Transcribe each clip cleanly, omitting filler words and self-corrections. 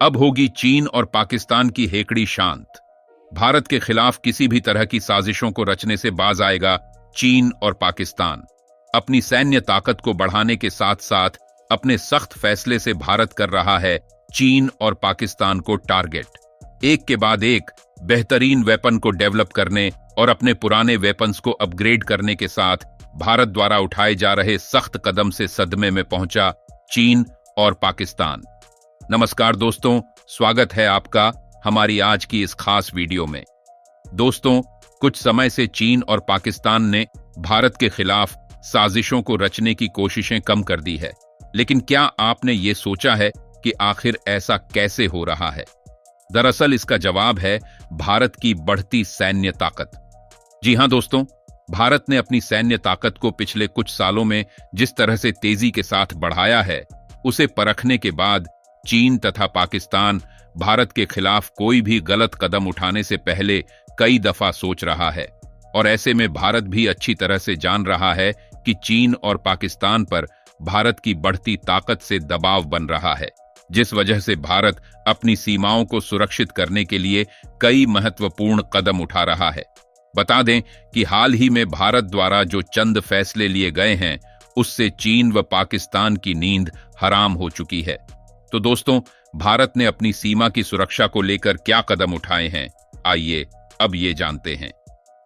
अब होगी चीन और पाकिस्तान की हेकड़ी शांत। भारत के खिलाफ किसी भी तरह की साजिशों को रचने से बाज आएगा चीन और पाकिस्तान। अपनी सैन्य ताकत को बढ़ाने के साथ साथ अपने सख्त फैसले से भारत कर रहा है चीन और पाकिस्तान को टारगेट। एक के बाद एक बेहतरीन वेपन को डेवलप करने और अपने पुराने वेपन्स को अपग्रेड करने के साथ भारत द्वारा उठाए जा रहे सख्त कदम से सदमे में पहुंचा चीन और पाकिस्तान। नमस्कार दोस्तों, स्वागत है आपका हमारी आज की इस खास वीडियो में। दोस्तों, कुछ समय से चीन और पाकिस्तान ने भारत के खिलाफ साजिशों को रचने की कोशिशें कम कर दी है, लेकिन क्या आपने ये सोचा है कि आखिर ऐसा कैसे हो रहा है? दरअसल इसका जवाब है भारत की बढ़ती सैन्य ताकत। जी हां दोस्तों, भारत ने अपनी सैन्य ताकत को पिछले कुछ सालों में जिस तरह से तेजी के साथ बढ़ाया है, उसे परखने के बाद चीन तथा पाकिस्तान भारत के खिलाफ कोई भी गलत कदम उठाने से पहले कई दफा सोच रहा है। और ऐसे में भारत भी अच्छी तरह से जान रहा है कि चीन और पाकिस्तान पर भारत की बढ़ती ताकत से दबाव बन रहा है, जिस वजह से भारत अपनी सीमाओं को सुरक्षित करने के लिए कई महत्वपूर्ण कदम उठा रहा है। बता दें कि हाल ही में भारत द्वारा जो चंद फैसले लिए गए हैं, उससे चीन व पाकिस्तान की नींद हराम हो चुकी है। तो दोस्तों, भारत ने अपनी सीमा की सुरक्षा को लेकर क्या कदम उठाए हैं, आइए अब ये जानते हैं।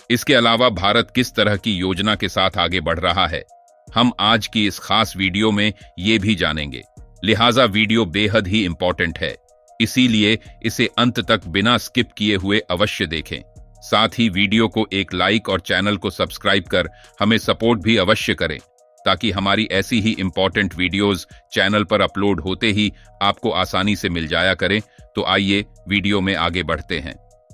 इसके अलावा भारत किस तरह की योजना के साथ आगे बढ़ रहा है, हम आज की इस खास वीडियो में ये भी जानेंगे। लिहाजा वीडियो बेहद ही इंपॉर्टेंट है, इसीलिए इसे अंत तक बिना स्किप किए हुए अवश्य देखें। साथ ही वीडियो को एक लाइक और चैनल को सब्सक्राइब कर हमें सपोर्ट भी अवश्य करें, ताकि हमारी ऐसी ही इंपॉर्टेंट वीडियोस चैनल पर अपलोड होते ही आपको आसानी से मिल जाया करें। तो आइए वीडियो में आगे बढ़ते हैं।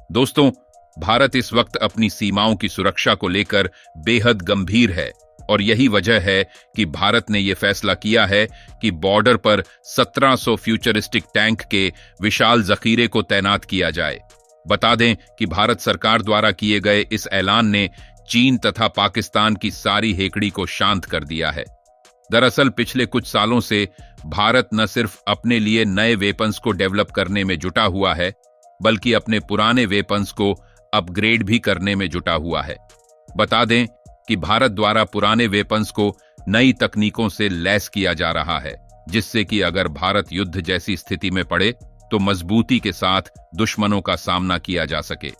दोस्तों, भारत इस वक्त अपनी सीमाओं की सुरक्षा को लेकर बेहद गंभीर है, और यही वजह है कि भारत ने यह फैसला किया है कि बॉर्डर पर 1700 फ्यूचरिस्टिक टैंक के विशाल जखीरे को तैनात किया जाए। बता दें कि भारत सरकार द्वारा किए गए इस ऐलान ने चीन तथा पाकिस्तान की सारी हेकड़ी को शांत कर दिया है। दरअसल पिछले कुछ सालों से भारत न सिर्फ अपने लिए नए वेपन्स को डेवलप करने में जुटा हुआ है, बल्कि अपने पुराने वेपन्स को अपग्रेड भी करने में जुटा हुआ है। बता दें कि भारत द्वारा पुराने वेपन्स को नई तकनीकों से लैस किया जा रहा है, जिससे कि अगर भारत युद्ध जैसी स्थिति में पड़े तो मजबूती के साथ दुश्मनों का सामना किया जा सके।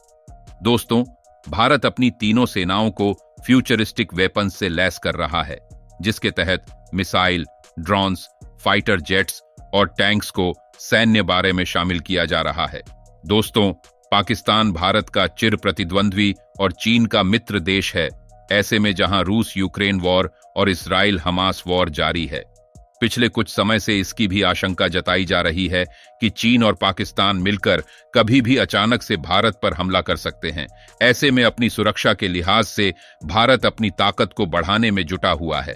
दोस्तों, भारत अपनी तीनों सेनाओं को फ्यूचरिस्टिक वेपन्स से लैस कर रहा है, जिसके तहत मिसाइल, ड्रोन्स, फाइटर जेट्स और टैंक्स को सैन्य बारे में शामिल किया जा रहा है। दोस्तों, पाकिस्तान भारत का चिर प्रतिद्वंद्वी और चीन का मित्र देश है, ऐसे में जहां रूस यूक्रेन वॉर और इजराइल हमास वॉर जारी है। पिछले कुछ समय से इसकी भी आशंका जताई जा रही है कि चीन और पाकिस्तान मिलकर कभी भी अचानक से भारत पर हमला कर सकते हैं। ऐसे में अपनी सुरक्षा के लिहाज से भारत अपनी ताकत को बढ़ाने में जुटा हुआ है।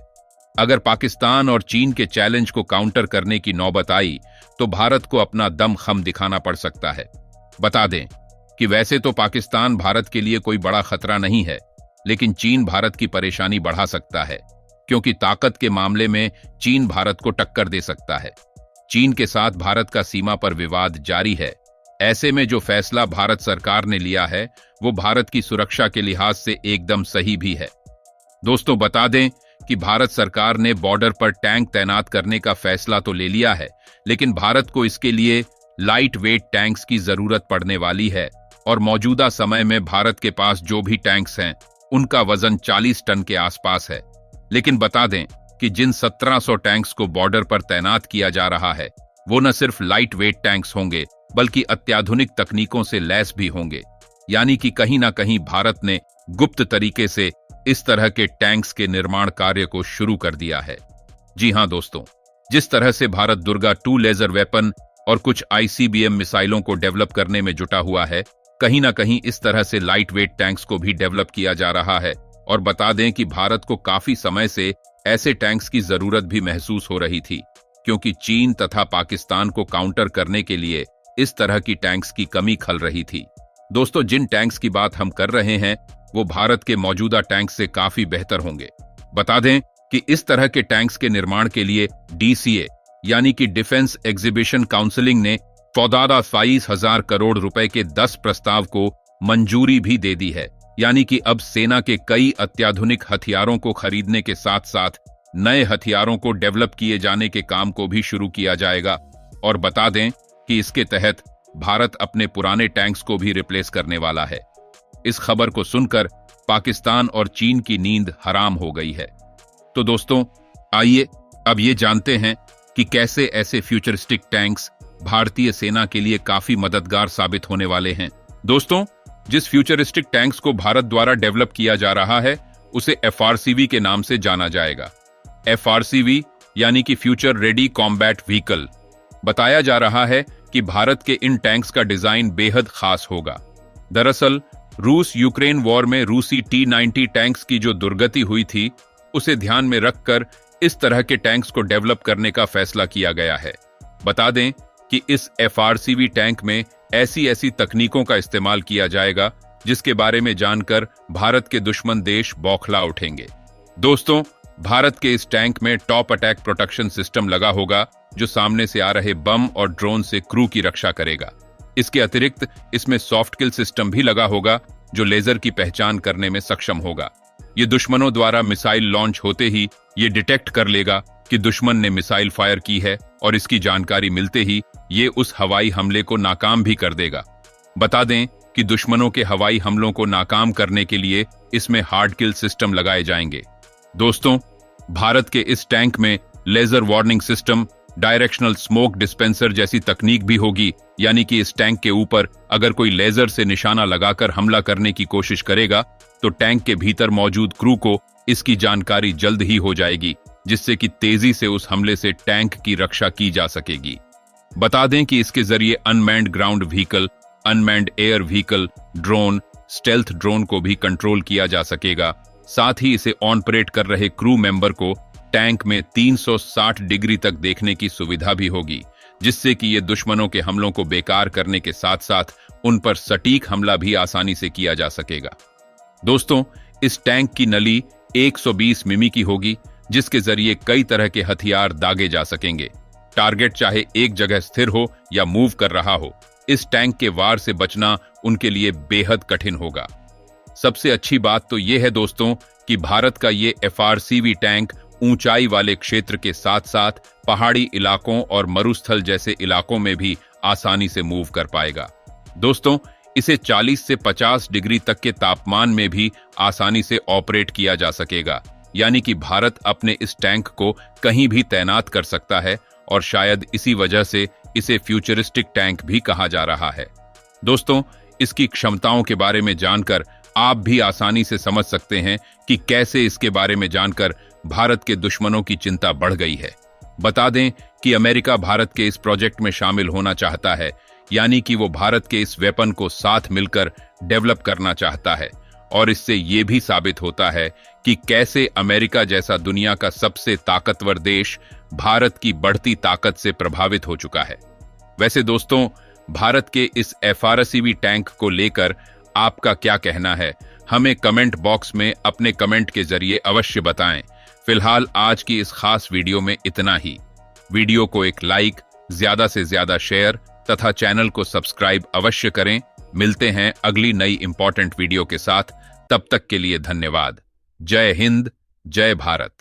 अगर पाकिस्तान और चीन के चैलेंज को काउंटर करने की नौबत आई तो भारत को अपना दमखम दिखाना पड़ सकता है। बता दें कि वैसे तो पाकिस्तान भारत के लिए कोई बड़ा खतरा नहीं है, लेकिन चीन भारत की परेशानी बढ़ा सकता है, क्योंकि ताकत के मामले में चीन भारत को टक्कर दे सकता है। चीन के साथ भारत का सीमा पर विवाद जारी है। ऐसे में जो फैसला भारत सरकार ने लिया है, वो भारत की सुरक्षा के लिहाज से एकदम सही भी है। दोस्तों, बता दें कि भारत सरकार ने बॉर्डर पर टैंक तैनात करने का फैसला तो ले लिया है, लेकिन भारत को इसके लिए लाइट वेट टैंक्स की जरूरत पड़ने वाली है। और मौजूदा समय में भारत के पास जो भी टैंक्स हैं, उनका वजन 40 टन के आसपास है। लेकिन बता दें कि जिन 1700 टैंक्स को बॉर्डर पर तैनात किया जा रहा है, वो न सिर्फ लाइट वेट टैंक्स होंगे, बल्कि अत्याधुनिक तकनीकों से लैस भी होंगे। यानी कि कहीं ना कहीं भारत ने गुप्त तरीके से इस तरह के टैंक्स के निर्माण कार्य को शुरू कर दिया है। जी हां दोस्तों, जिस तरह से भारत दुर्गा 2 लेजर वेपन और कुछ ICBM मिसाइलों को डेवलप करने में जुटा हुआ है, कहीं ना कहीं इस तरह से लाइट वेट टैंक्स को भी डेवलप किया जा रहा है। और बता दें कि भारत को काफी समय से ऐसे टैंक्स की जरूरत भी महसूस हो रही थी, क्योंकि चीन तथा पाकिस्तान को काउंटर करने के लिए इस तरह की टैंक्स की कमी खल रही थी। दोस्तों, जिन टैंक्स की बात हम कर रहे हैं, वो भारत के मौजूदा टैंक से काफी बेहतर होंगे। बता दें कि इस तरह के टैंक्स के निर्माण के लिए DCA यानी कि डिफेंस एग्जीबिशन काउंसिलिंग ने फौदादा 22,000 करोड़ रुपए के 10 प्रस्ताव को मंजूरी भी दे दी है। यानी कि अब सेना के कई अत्याधुनिक हथियारों को खरीदने के साथ साथ नए हथियारों को डेवलप किए जाने के काम को भी शुरू किया जाएगा। और बता दें कि इसके तहत भारत अपने पुराने टैंक्स को भी रिप्लेस करने वाला है। इस खबर को सुनकर पाकिस्तान और चीन की नींद हराम हो गई है। तो दोस्तों, आइए अब ये जानते हैं कि कैसे ऐसे फ्यूचरिस्टिक टैंक्स भारतीय सेना के लिए काफी मददगार साबित होने वाले हैं। दोस्तों, जिस फ्यूचरिस्टिक टैंक्स को भारत द्वारा डेवलप किया जा रहा है उसे FRCV के नाम से जाना जाएगा। FRCV यानी कि फ्यूचर रेडी कॉम्बैट व्हीकल। बताया जा रहा है कि भारत के इन टैंक्स का डिजाइन बेहद खास होगा। दरअसल रूस यूक्रेन वॉर में रूसी T-90 टैंक्स की जो दुर्गति हुई थी उसे ध्यान में रखकर इस तरह के टैंक्स को डेवलप करने का फैसला किया गया है। बता दें कि इस FRCV टैंक में ऐसी तकनीकों का इस्तेमाल किया जाएगा जिसके बारे में जानकर भारत के दुश्मन देश बौखला उठेंगे। दोस्तों, भारत के इस टैंक में टॉप अटैक प्रोटेक्शन सिस्टम लगा होगा जो सामने से आ रहे बम और ड्रोन से क्रू की रक्षा करेगा। इसके अतिरिक्त इसमें सॉफ्ट किल सिस्टम भी लगा होगा जो लेजर की पहचान करने में सक्षम होगा। ये दुश्मनों द्वारा मिसाइल लॉन्च होते ही ये डिटेक्ट कर लेगा कि दुश्मन ने मिसाइल फायर की है और इसकी जानकारी मिलते ही ये उस हवाई हमले को नाकाम भी कर देगा। बता दें कि दुश्मनों के हवाई हमलों को नाकाम करने के लिए इसमें हार्ड किल सिस्टम लगाए जाएंगे। दोस्तों, भारत के इस टैंक में laser warning system, directional smoke dispenser जैसी तकनीक भी होगी। यानी कि इस टैंक के ऊपर अगर कोई लेजर से निशाना लगाकर हमला करने की कोशिश करेगा तो टैंक के भीतर मौजूद क्रू को इसकी जानकारी जल्द ही हो जाएगी, जिससे कि तेजी से उस हमले से टैंक की रक्षा की जा सकेगी। बता दें कि इसके जरिए unmanned ground vehicle, unmanned air vehicle, drone, stealth drone को भी कंट्रोल किया जा सकेगा। साथ ही इसे ऑन परेड कर रहे क्रू मेंबर को टैंक में 360 डिग्री तक देखने की सुविधा भी होगी, जिससे कि ये दुश्मनों के हमलों को बेकार करने के साथ साथ उन पर सटीक हमला भी आसानी से किया जा सकेगा। दोस्तों, इस टैंक की नली 120 मिमी की होगी, जिसके जरिए कई तरह के हथियार दागे जा सकेंगे। टारगेट चाहे एक जगह स्थिर हो या मूव कर रहा हो, इस टैंक के वार से बचना उनके लिए बेहद कठिन होगा। सबसे अच्छी बात तो यह है दोस्तों कि भारत का ये FRCV टैंक ऊंचाई वाले क्षेत्र के साथ साथ पहाड़ी इलाकों और मरुस्थल जैसे इलाकों में भी आसानी से मूव कर पाएगा। दोस्तों, इसे 40 से 50 डिग्री तक के तापमान में भी आसानी से ऑपरेट किया जा सकेगा। यानी कि भारत अपने इस टैंक को कहीं भी तैनात कर सकता है और शायद इसी वजह से इसे फ्यूचरिस्टिक टैंक भी कहा जा रहा है। दोस्तों, इसकी क्षमताओं के बारे में जानकर आप भी आसानी से समझ सकते हैं कि कैसे इसके बारे में जानकर भारत के दुश्मनों की चिंता बढ़ गई है। बता दें कि अमेरिका भारत के इस प्रोजेक्ट में शामिल होना चाहता है, यानी कि वो भारत के इस वेपन को साथ मिलकर डेवलप करना चाहता है। और इससे ये भी साबित होता है कि कैसे अमेरिका जैसा दुनिया का सबसे ताकतवर देश भारत की बढ़ती ताकत से प्रभावित हो चुका है। वैसे दोस्तों, भारत के इस FRCV टैंक को लेकर आपका क्या कहना है? हमें कमेंट बॉक्स में अपने कमेंट के जरिए अवश्य बताएं। फिलहाल आज की इस खास वीडियो में इतना ही। वीडियो को एक लाइक, ज्यादा से ज्यादा शेयर तथा चैनल को सब्सक्राइब अवश्य करें। मिलते हैं अगली नई इंपॉर्टेंट वीडियो के साथ। तब तक के लिए धन्यवाद। जय हिंद, जय भारत।